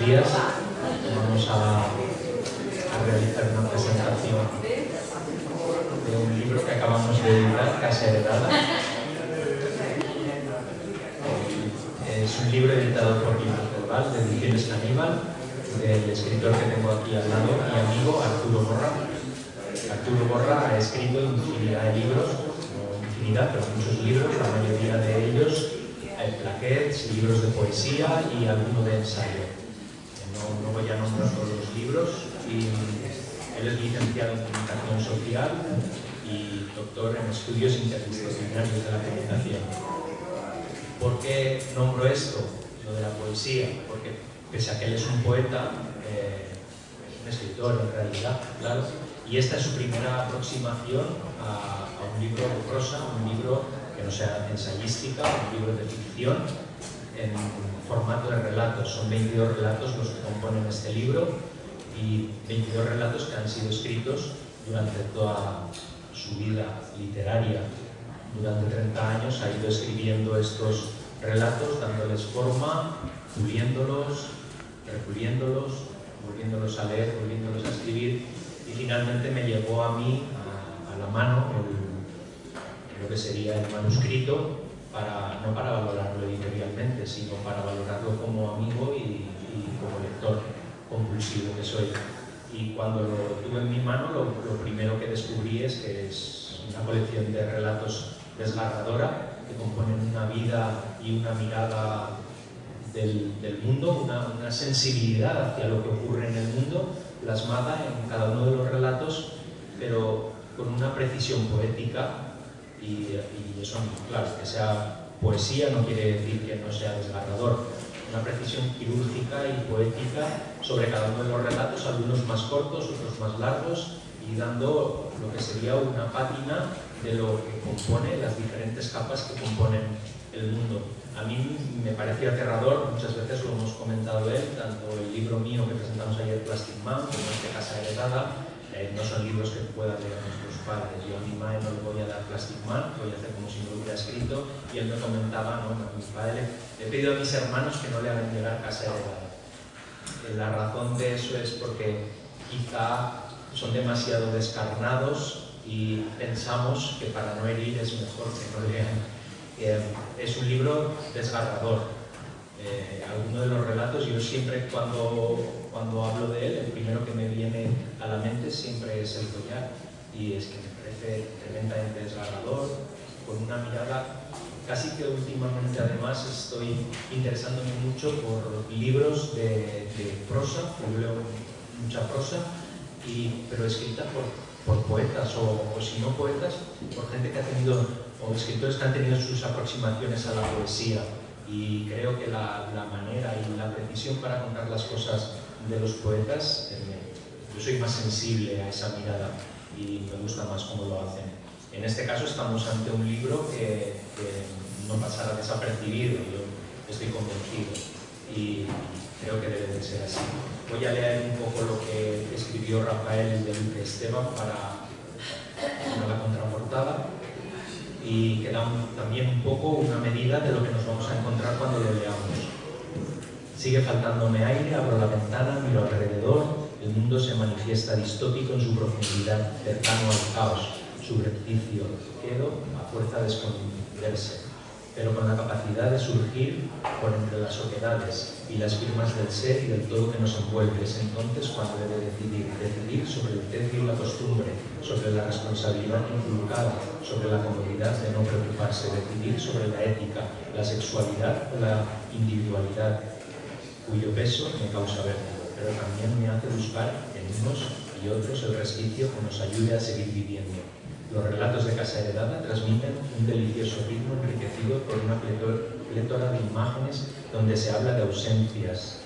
días vamos a realizar una presentación de un libro que acabamos de editar, Casa Heredada. Es un libro editado por Libros del Val, de Ediciones Caníbal, del escritor que tengo aquí al lado, mi amigo Arturo Borra. Arturo Borra ha escrito infinidad de libros, no infinidad, pero muchos libros, la mayoría de ellos plaquets, libros de poesía y alguno de ensayo. No voy a nombrar todos los libros. Y él es licenciado en Comunicación Social y doctor en Estudios Interdisciplinarios de la Comunicación. ¿Por qué nombro esto, lo de la poesía? Porque pese a que él es un poeta, es un escritor en realidad, claro, y esta es su primera aproximación a un libro de prosa, un libro que no sea ensayística, un libro de ficción en formato de relatos. Son 22 relatos los que componen este libro y 22 relatos que han sido escritos durante toda su vida literaria. Durante 30 años ha ido escribiendo estos relatos, dándoles forma, puliéndolos, repuliéndolos, volviéndolos a leer, volviéndolos a escribir, y finalmente me llegó a mí a la mano lo que sería el manuscrito, no para valorarlo editorialmente, sino para valorarlo como amigo y como lector compulsivo que soy. Y cuando lo tuve en mi mano, lo primero que descubrí es que es una colección de relatos desgarradora que componen una vida y una mirada del mundo, una sensibilidad hacia lo que ocurre en el mundo, plasmada en cada uno de los relatos, pero con una precisión poética. Y eso, claro, que sea poesía no quiere decir que no sea desgarrador. Una precisión quirúrgica y poética sobre cada uno de los relatos, algunos más cortos, otros más largos, y dando lo que sería una pátina de lo que compone, las diferentes capas que componen el mundo. A mí me pareció aterrador, muchas veces lo hemos comentado él, tanto el libro mío que presentamos ayer, Plastic Man, como este Casa Heredada, no son libros que puedan leer nuestros padres. Yo a mi madre no le voy a dar Plastic Man, voy a hacer como si no lo hubiera escrito, y él me comentaba, no, a mi padre le he pedido a mis hermanos que no le hagan llegar Casa Heredada. La razón de eso es porque quizá son demasiado descarnados y pensamos que para no herir es mejor que no lean. Es un libro desgarrador. Alguno de los relatos, yo siempre cuando hablo de él, el primero que me viene a la mente siempre es el collar, y es que me parece tremendamente desgarrador, con una mirada. Casi que últimamente además estoy interesándome mucho por libros de prosa, yo leo mucha prosa, pero escrita por poetas o si no poetas, por gente que ha tenido, o escritores que han tenido sus aproximaciones a la poesía. Y creo que la manera y la precisión para contar las cosas de los poetas, yo soy más sensible a esa mirada y me gusta más cómo lo hacen. En este caso estamos ante un libro que no pasará desapercibido, yo estoy convencido y creo que debe de ser así. Voy a leer un poco lo que escribió Rafael de Luque Esteban para la contraportada, y que da también un poco una medida de lo que nos vamos a encontrar cuando lo leamos. Sigue faltándome aire, abro la ventana, miro alrededor, el mundo se manifiesta distópico en su profundidad, cercano al caos, subrepticio, quedo a fuerza de esconderse, pero con la capacidad de surgir por entre las oquedades y las firmas del ser y del todo que nos envuelve. Es entonces cuando debe decidir sobre el tedio y la costumbre, sobre la responsabilidad inculcada, sobre la comodidad de no preocuparse, decidir sobre la ética, la sexualidad o la individualidad, cuyo peso me causa vértigo, pero también me hace buscar en unos y otros el resquicio que nos ayude a seguir viviendo. Los relatos de Casa Heredada transmiten un delicioso ritmo enriquecido por una plétora de imágenes donde se habla de ausencias,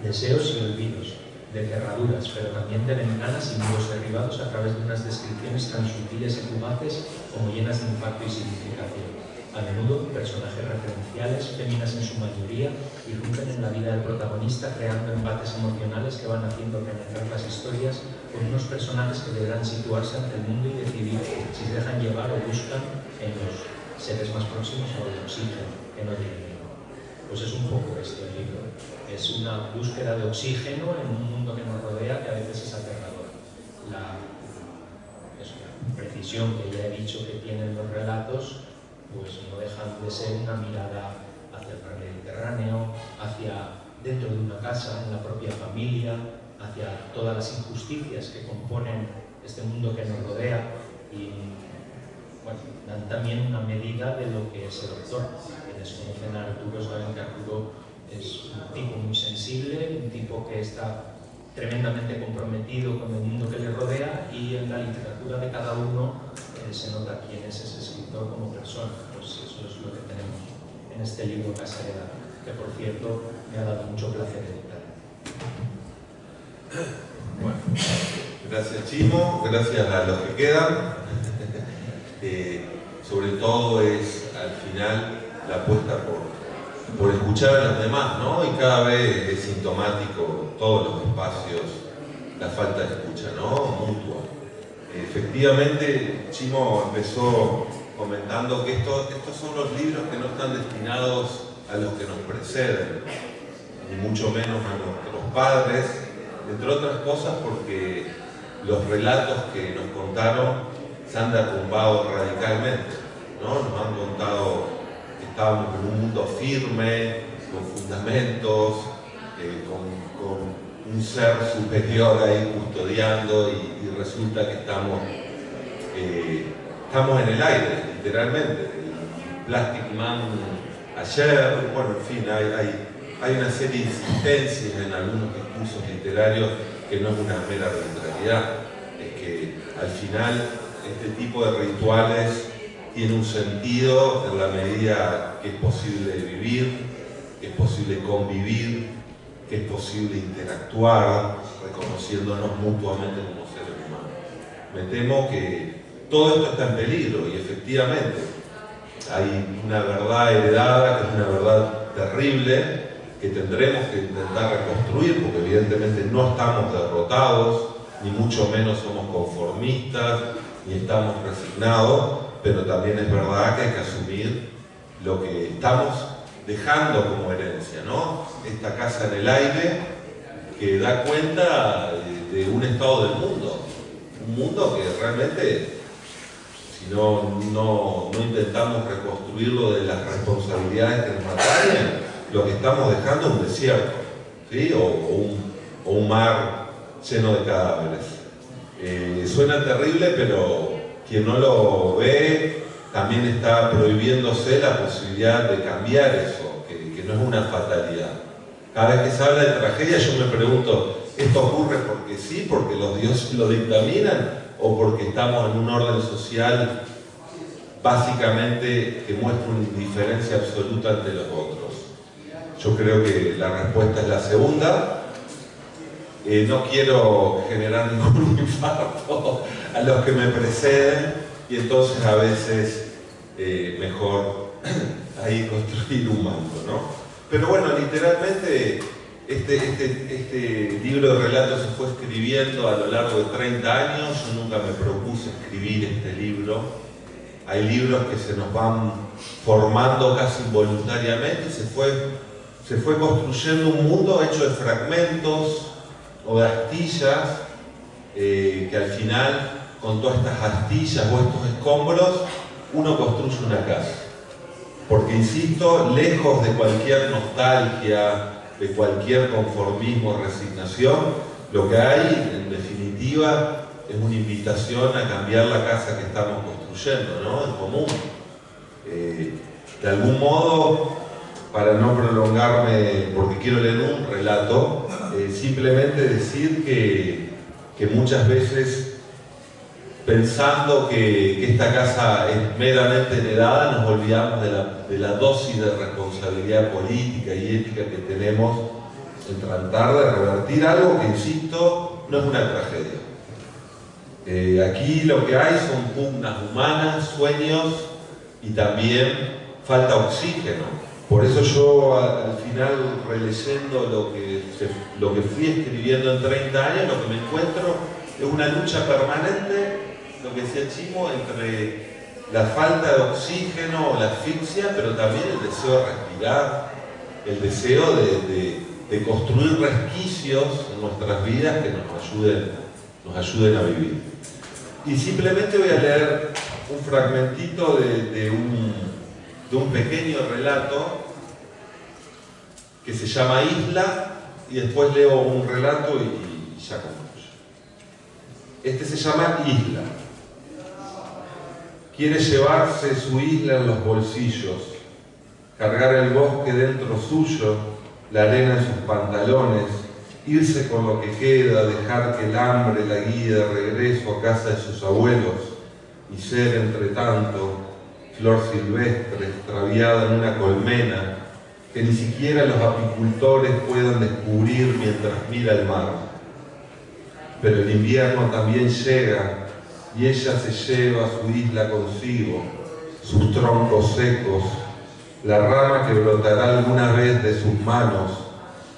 deseos y olvidos, de cerraduras, pero también de ventanas y muros derribados a través de unas descripciones tan sutiles y fugaces como llenas de impacto y significación. A menudo, personajes referenciales, féminas en su mayoría, irrumpen en la vida del protagonista creando embates emocionales que van haciendo penetrar las historias con unos personajes que deberán situarse ante el mundo y decidir si se dejan llevar o buscan en los seres más próximos o el oxígeno que no tienen. Pues es un poco esto el libro. Es una búsqueda de oxígeno en un mundo que nos rodea que a veces es aterrador. La precisión que ya he dicho que tienen los relatos, pues no dejan de ser una mirada hacia el mar Mediterráneo, hacia dentro de una casa, en la propia familia, hacia todas las injusticias que componen este mundo que nos rodea y bueno, dan también una medida de lo que es el autor. Quienes conocen a Arturo saben que Arturo es un tipo muy sensible, un tipo que está tremendamente comprometido con el mundo que le rodea, y en la literatura de cada uno se nota quién es ese escritor como persona. Pues eso es lo que tenemos en este libro Casaredad, que por cierto me ha dado mucho placer editar. Bueno, gracias Chimo, gracias a los que quedan. Sobre todo es al final la apuesta por escuchar a los demás, ¿no? Y cada vez es sintomático todos los espacios, la falta de escucha, ¿no? Mutua. Efectivamente, Chimo empezó comentando que estos son los libros que no están destinados a los que nos preceden, ni mucho menos a nuestros padres, entre otras cosas porque los relatos que nos contaron se han derrumbado radicalmente, ¿no? Nos han contado que estábamos en un mundo firme, con fundamentos, con un ser superior ahí custodiando y resulta que estamos en el aire, literalmente. El Plastic Man ayer, bueno, en fin, hay una serie de insistencias en algunos discursos literarios que no es una mera arbitrariedad, es que al final este tipo de rituales tiene un sentido en la medida que es posible vivir, que es posible convivir, que es posible interactuar, reconociéndonos mutuamente como seres humanos. Me temo que todo esto está en peligro y efectivamente hay una verdad heredada que es una verdad terrible que tendremos que intentar reconstruir porque evidentemente no estamos derrotados, ni mucho menos somos conformistas, ni estamos resignados, pero también es verdad que hay que asumir lo que estamos dejando como herencia, ¿no? Esta casa en el aire que da cuenta de un estado del mundo, un mundo que realmente, si no intentamos reconstruirlo de las responsabilidades que nos atañen, lo que estamos dejando es un desierto, ¿sí? o un mar lleno de cadáveres. Suena terrible, pero quien no lo ve también está prohibiéndose la posibilidad de cambiar eso, que no es una fatalidad. Cada vez que se habla de tragedia yo me pregunto, ¿esto ocurre porque sí, porque los dioses lo dictaminan, o porque estamos en un orden social básicamente que muestra una indiferencia absoluta ante los otros? Yo creo que la respuesta es la segunda. No quiero generar ningún infarto a los que me preceden y entonces a veces mejor ahí construir un manto, ¿no? Pero bueno, literalmente este libro de relatos se fue escribiendo a lo largo de 30 años. Yo nunca me propuse escribir este libro. Hay libros que se nos van formando casi involuntariamente y se fue construyendo un mundo hecho de fragmentos o de astillas que al final, con todas estas astillas o estos escombros, uno construye una casa. Porque, insisto, lejos de cualquier nostalgia, de cualquier conformismo, resignación, lo que hay, en definitiva, es una invitación a cambiar la casa que estamos construyendo, ¿no? En común. De algún modo, para no prolongarme, porque quiero leer un relato, simplemente decir que muchas veces, pensando que esta casa es meramente heredada, nos olvidamos de la dosis de responsabilidad política y ética que tenemos en tratar de revertir algo que, insisto, no es una tragedia. Aquí lo que hay son pugnas humanas, sueños y también falta oxígeno. Por eso yo al final, releyendo lo que fui escribiendo en 30 años, lo que me encuentro es una lucha permanente, lo que decía Chimo, entre la falta de oxígeno o la asfixia, pero también el deseo de respirar, el deseo de construir resquicios en nuestras vidas que nos ayuden a vivir. Y simplemente voy a leer un fragmentito de un pequeño relato que se llama Isla, y después leo un relato y ya concluyo. Este se llama Isla. Quiere llevarse su isla en los bolsillos, cargar el bosque dentro suyo, la arena en sus pantalones, irse con lo que queda, dejar que el hambre la guíe de regreso a casa de sus abuelos y ser, entre tanto, flor silvestre extraviada en una colmena que ni siquiera los apicultores puedan descubrir mientras mira el mar. Pero el invierno también llega y ella se lleva su isla consigo, sus troncos secos, la rama que brotará alguna vez de sus manos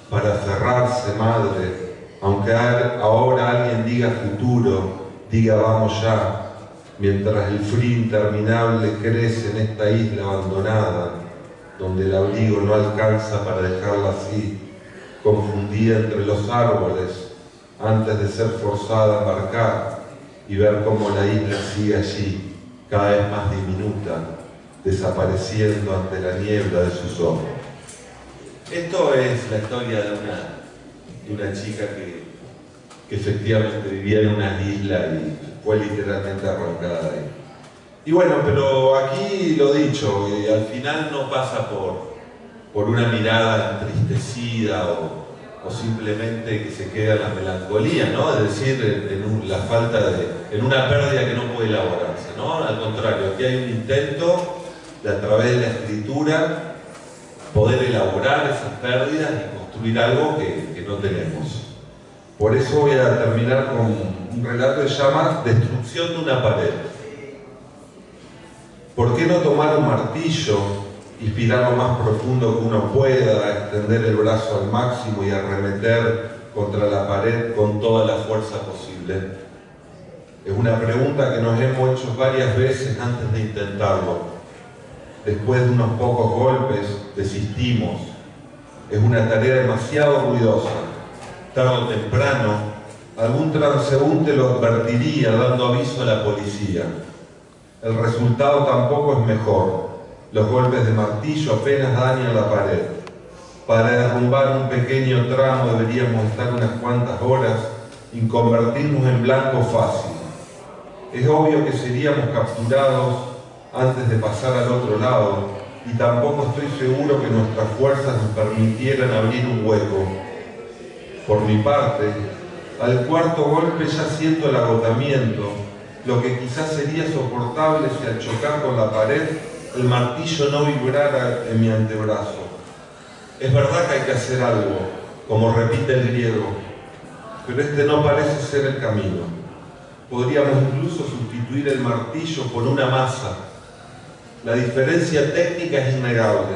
para cerrarse madre, aunque ahora alguien diga futuro, diga vamos ya, mientras el frío interminable crece en esta isla abandonada, donde el abrigo no alcanza para dejarla así, confundida entre los árboles, antes de ser forzada a embarcar y ver cómo la isla sigue allí, cada vez más diminuta, desapareciendo ante la niebla de sus ojos. Esto es la historia de una chica que efectivamente vivía en una isla y fue literalmente arrancada de ahí. Y bueno, pero aquí lo dicho, al final no pasa por una mirada entristecida o simplemente que se queda en la melancolía, ¿no? Es decir, en una pérdida que no puede elaborarse, ¿no? Al contrario, aquí hay un intento de, a través de la escritura, poder elaborar esas pérdidas y construir algo que no tenemos. Por eso voy a terminar con un relato que se llama Destrucción de una pared. ¿Por qué no tomar un martillo, inspirar lo más profundo que uno pueda, extender el brazo al máximo y arremeter contra la pared con toda la fuerza posible? Es una pregunta que nos hemos hecho varias veces antes de intentarlo. Después de unos pocos golpes, desistimos. Es una tarea demasiado ruidosa. Tarde o temprano, algún transeúnte lo advertiría dando aviso a la policía. El resultado tampoco es mejor. Los golpes de martillo apenas dañan la pared. Para derrumbar un pequeño tramo deberíamos estar unas cuantas horas y convertirnos en blanco fácil. Es obvio que seríamos capturados antes de pasar al otro lado, y tampoco estoy seguro que nuestras fuerzas nos permitieran abrir un hueco. Por mi parte, al cuarto golpe ya siento el agotamiento, lo que quizás sería soportable si al chocar con la pared el martillo no vibrara en mi antebrazo. Es verdad que hay que hacer algo, como repite el griego, pero este no parece ser el camino. Podríamos incluso sustituir el martillo por una masa. La diferencia técnica es innegable.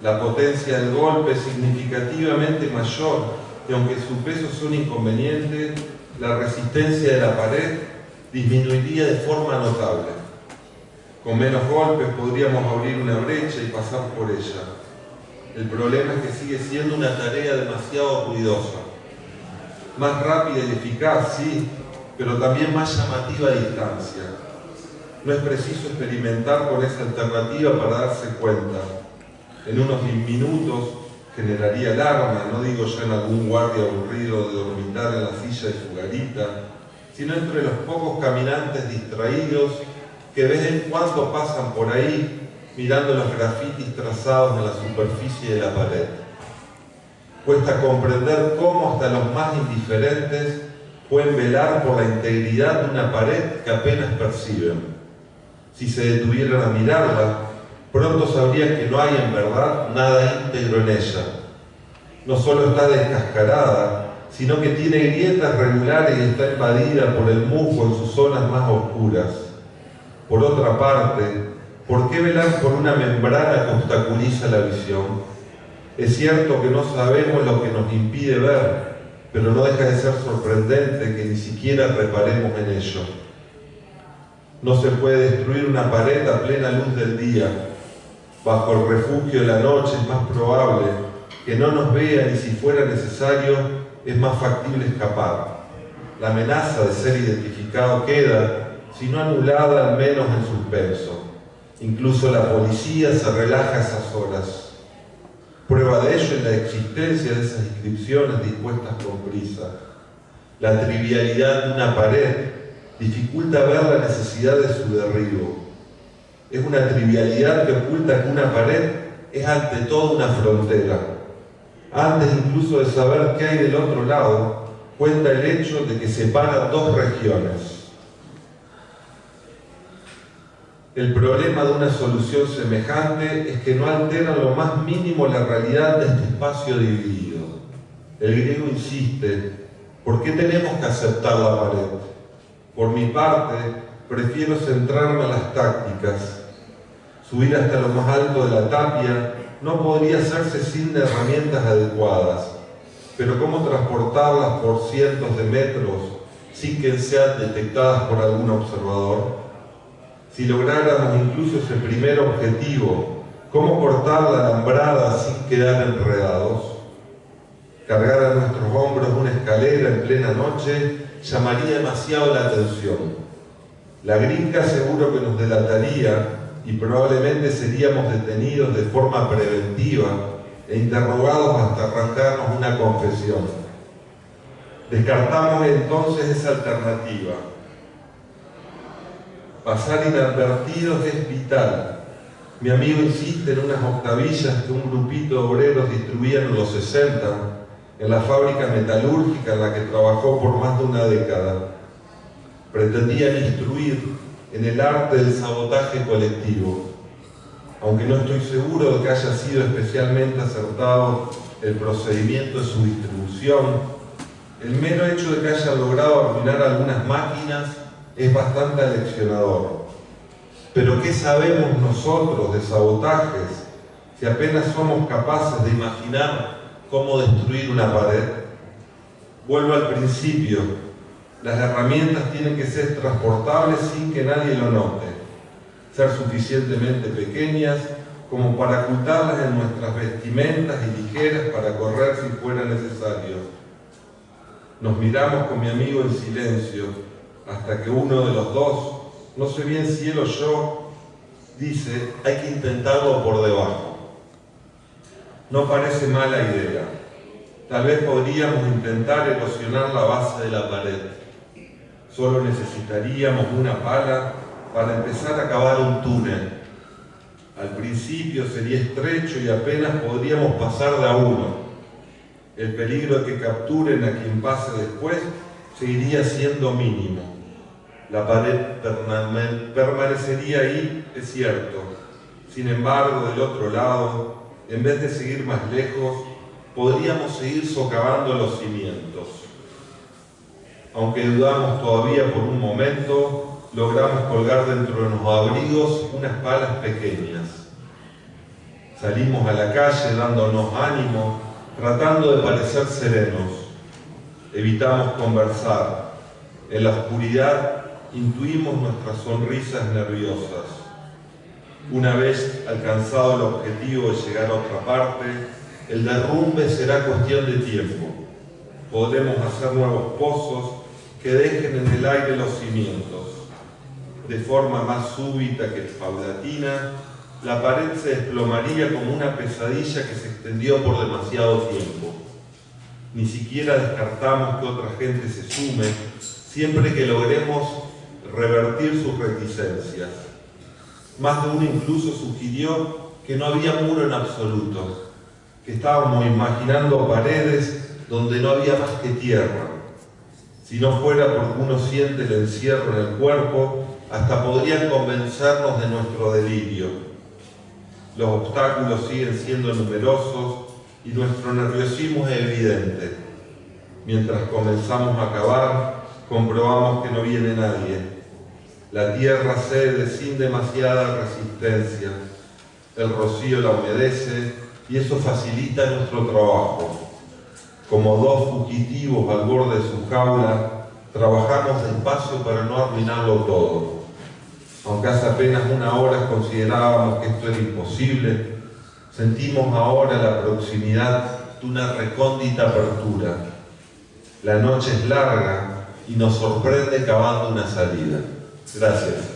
La potencia del golpe es significativamente mayor y aunque su peso sea un inconveniente, la resistencia de la pared disminuiría de forma notable. Con menos golpes podríamos abrir una brecha y pasar por ella. El problema es que sigue siendo una tarea demasiado ruidosa. Más rápida y eficaz, sí, pero también más llamativa a distancia. No es preciso experimentar con esa alternativa para darse cuenta. En unos minutos generaría alarma, no digo ya en algún guardia aburrido de dormitar en la silla de su garita, sino entre los pocos caminantes distraídos que de vez en cuando pasan por ahí mirando los grafitis trazados en la superficie de la pared. Cuesta comprender cómo hasta los más indiferentes pueden velar por la integridad de una pared que apenas perciben. Si se detuvieran a mirarla, pronto sabrían que no hay en verdad nada íntegro en ella. No solo está descascarada, sino que tiene grietas regulares y está invadida por el musgo en sus zonas más oscuras. Por otra parte, ¿por qué velar por una membrana que obstaculiza la visión? Es cierto que no sabemos lo que nos impide ver, pero no deja de ser sorprendente que ni siquiera reparemos en ello. No se puede destruir una pared a plena luz del día. Bajo el refugio de la noche es más probable que no nos vean y si fuera necesario es más factible escapar. La amenaza de ser identificado queda, si no anulada, al menos en suspenso. Incluso la policía se relaja a esas horas. Prueba de ello es la existencia de esas inscripciones dispuestas con prisa. La trivialidad de una pared dificulta ver la necesidad de su derribo. Es una trivialidad que oculta que una pared es ante todo una frontera. Antes incluso de saber qué hay del otro lado, cuenta el hecho de que separa dos regiones. El problema de una solución semejante es que no altera en lo más mínimo la realidad de este espacio dividido. El griego insiste: ¿por qué tenemos que aceptar la pared? Por mi parte, prefiero centrarme en las tácticas. Subir hasta lo más alto de la tapia no podría hacerse sin herramientas adecuadas, pero ¿cómo transportarlas por cientos de metros sin que sean detectadas por algún observador? Si lográramos incluso ese primer objetivo, ¿cómo cortar la alambrada sin quedar enredados? Cargar a nuestros hombros una escalera en plena noche llamaría demasiado la atención. La gringa seguro que nos delataría y probablemente seríamos detenidos de forma preventiva e interrogados hasta arrancarnos una confesión. Descartamos entonces esa alternativa. Pasar inadvertidos es vital. Mi amigo insiste en unas octavillas que un grupito de obreros distribuían en los 60 en la fábrica metalúrgica en la que trabajó por más de una década. Pretendían instruir en el arte del sabotaje colectivo. Aunque no estoy seguro de que haya sido especialmente acertado el procedimiento de su distribución, el mero hecho de que hayan logrado arruinar algunas máquinas es bastante aleccionador. Pero ¿qué sabemos nosotros de sabotajes si apenas somos capaces de imaginar cómo destruir una pared? Vuelvo al principio. Las herramientas tienen que ser transportables sin que nadie lo note, ser suficientemente pequeñas como para ocultarlas en nuestras vestimentas y ligeras para correr si fuera necesario. Nos miramos con mi amigo en silencio, hasta que uno de los dos, no sé bien si él o yo, dice: hay que intentarlo por debajo. No parece mala idea. Tal vez podríamos intentar erosionar la base de la pared. Solo necesitaríamos una pala para empezar a cavar un túnel. Al principio sería estrecho y apenas podríamos pasar de a uno. El peligro de que capturen a quien pase después seguiría siendo mínimo. La pared permanecería ahí, es cierto. Sin embargo, del otro lado, en vez de seguir más lejos, podríamos seguir socavando los cimientos. Aunque dudamos todavía por un momento, logramos colgar dentro de los abrigos unas palas pequeñas. Salimos a la calle dándonos ánimo, tratando de parecer serenos. Evitamos conversar. En la oscuridad intuimos nuestras sonrisas nerviosas. Una vez alcanzado el objetivo de llegar a otra parte, el derrumbe será cuestión de tiempo. Podremos hacer nuevos pozos que dejen en el aire los cimientos. De forma más súbita que paulatina, la pared se desplomaría como una pesadilla que se extendió por demasiado tiempo. Ni siquiera descartamos que otra gente se sume, siempre que logremos revertir sus reticencias. Más de uno incluso sugirió que no había muro en absoluto, que estábamos imaginando paredes donde no había más que tierra. Si no fuera porque uno siente el encierro en el cuerpo, hasta podrían convencernos de nuestro delirio. Los obstáculos siguen siendo numerosos y nuestro nerviosismo es evidente. Mientras comenzamos a cavar, comprobamos que no viene nadie. La tierra cede sin demasiada resistencia. El rocío la humedece y eso facilita nuestro trabajo. Como dos fugitivos al borde de su jaula, trabajamos despacio para no arruinarlo todo. Aunque hace apenas una hora considerábamos que esto era imposible, Sentimos ahora la proximidad de una recóndita apertura. La noche es larga y nos sorprende cavando una salida. Gracias.